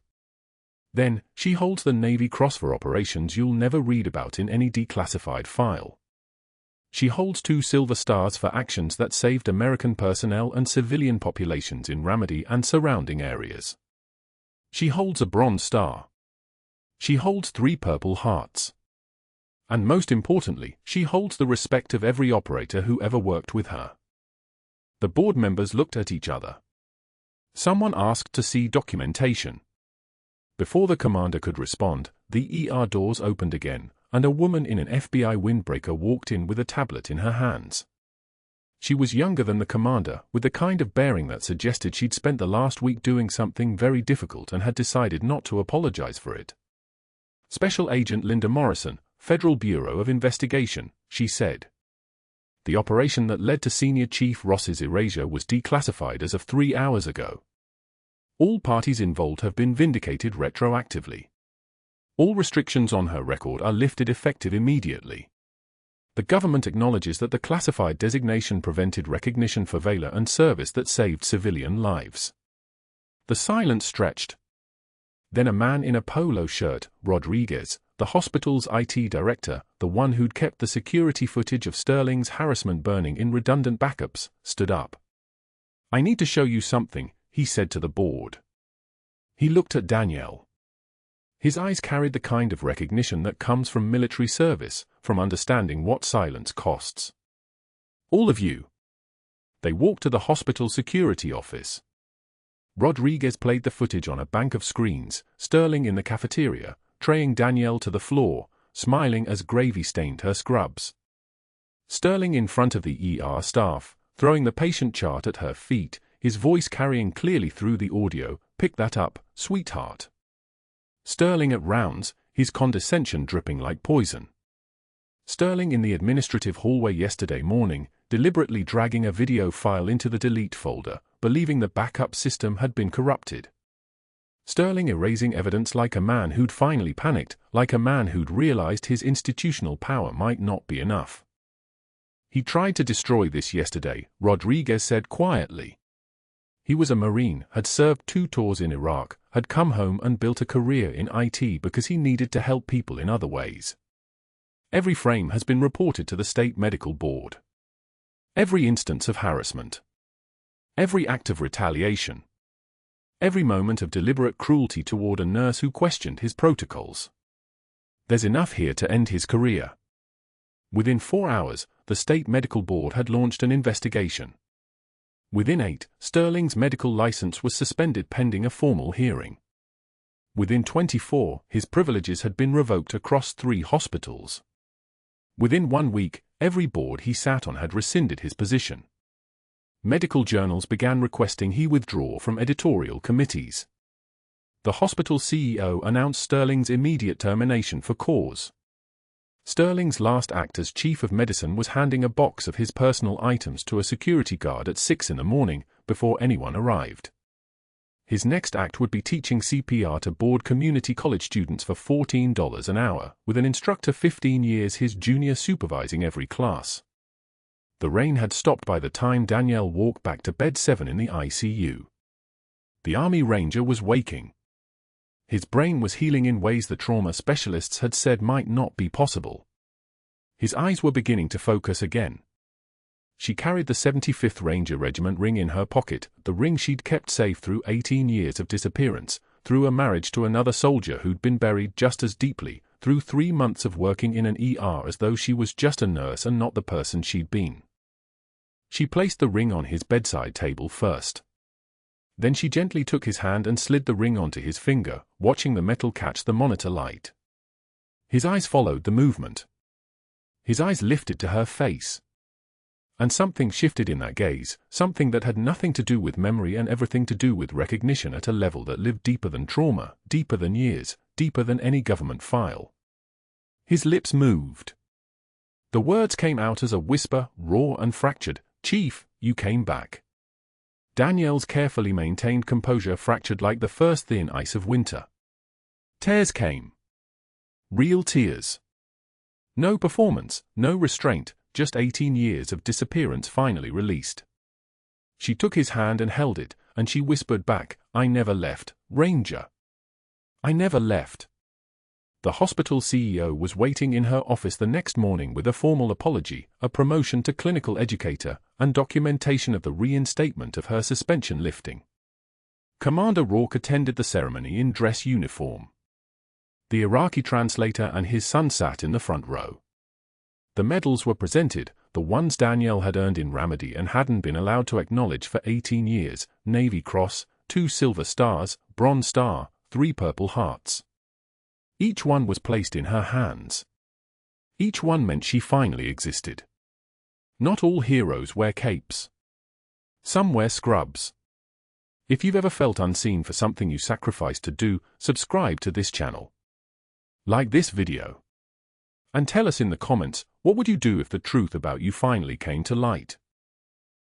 Then, she holds the Navy Cross for operations you'll never read about in any declassified file. She holds 2 Silver Stars for actions that saved American personnel and civilian populations in Ramadi and surrounding areas. She holds a Bronze Star. She holds 3 Purple Hearts. And most importantly, she holds the respect of every operator who ever worked with her. The board members looked at each other. Someone asked to see documentation. Before the commander could respond, the ER doors opened again, and a woman in an FBI windbreaker walked in with a tablet in her hands. She was younger than the commander, with the kind of bearing that suggested she'd spent the last week doing something very difficult and had decided not to apologize for it. Special Agent Linda Morrison, Federal Bureau of Investigation, she said. The operation that led to Senior Chief Ross's erasure was declassified as of 3 hours ago. All parties involved have been vindicated retroactively. All restrictions on her record are lifted effective immediately. The government acknowledges that the classified designation prevented recognition for valor and service that saved civilian lives. The silence stretched. Then a man in a polo shirt, Rodriguez, the hospital's IT director, the one who'd kept the security footage of Sterling's harassment burning in redundant backups, stood up. "I need to show you something," he said to the board. He looked at Danielle. His eyes carried the kind of recognition that comes from military service, from understanding what silence costs. "All of you." They walked to the hospital security office. Rodriguez played the footage on a bank of screens, Sterling in the cafeteria, traying Danielle to the floor, smiling as gravy stained her scrubs. Sterling in front of the ER staff, throwing the patient chart at her feet, his voice carrying clearly through the audio, "Pick that up, sweetheart." Sterling at rounds, his condescension dripping like poison. Sterling in the administrative hallway yesterday morning, deliberately dragging a video file into the delete folder, believing the backup system had been corrupted. Sterling erasing evidence like a man who'd finally panicked, like a man who'd realized his institutional power might not be enough. "He tried to destroy this yesterday," Rodriguez said quietly. He was a Marine, had served 2 tours in Iraq, had come home and built a career in IT because he needed to help people in other ways. Every frame has been reported to the State Medical Board. Every instance of harassment. Every act of retaliation. Every moment of deliberate cruelty toward a nurse who questioned his protocols. There's enough here to end his career. Within 4 hours, the State Medical Board had launched an investigation. Within 8, Sterling's medical license was suspended pending a formal hearing. Within 24, his privileges had been revoked across 3 hospitals. Within 1 week, every board he sat on had rescinded his position. Medical journals began requesting he withdraw from editorial committees. The hospital CEO announced Sterling's immediate termination for cause. Sterling's last act as chief of medicine was handing a box of his personal items to a security guard at 6 in the morning, before anyone arrived. His next act would be teaching CPR to bored community college students for $14 an hour, with an instructor 15 years his junior supervising every class. The rain had stopped by the time Danielle walked back to bed 7 in the ICU. The Army Ranger was waking. His brain was healing in ways the trauma specialists had said might not be possible. His eyes were beginning to focus again. She carried the 75th Ranger Regiment ring in her pocket, the ring she'd kept safe through 18 years of disappearance, through a marriage to another soldier who'd been buried just as deeply, through 3 months of working in an ER as though she was just a nurse and not the person she'd been. She placed the ring on his bedside table first. Then she gently took his hand and slid the ring onto his finger, watching the metal catch the monitor light. His eyes followed the movement. His eyes lifted to her face. And something shifted in that gaze, something that had nothing to do with memory and everything to do with recognition at a level that lived deeper than trauma, deeper than years, deeper than any government file. His lips moved. The words came out as a whisper, raw and fractured, "Chief, you came back." Danielle's carefully maintained composure fractured like the first thin ice of winter. Tears came. Real tears. No performance, no restraint, just 18 years of disappearance finally released. She took his hand and held it, and she whispered back, "I never left, Ranger. I never left." The hospital CEO was waiting in her office the next morning with a formal apology, a promotion to clinical educator, and documentation of the reinstatement of her suspension lifting. Commander Rourke attended the ceremony in dress uniform. The Iraqi translator and his son sat in the front row. The medals were presented, the ones Danielle had earned in Ramadi and hadn't been allowed to acknowledge for 18 years, Navy Cross, 2 Silver Stars, Bronze Star, 3 Purple Hearts. Each one was placed in her hands. Each one meant she finally existed. Not all heroes wear capes. Some wear scrubs. If you've ever felt unseen for something you sacrificed to do, subscribe to this channel. Like this video. And tell us in the comments, what would you do if the truth about you finally came to light?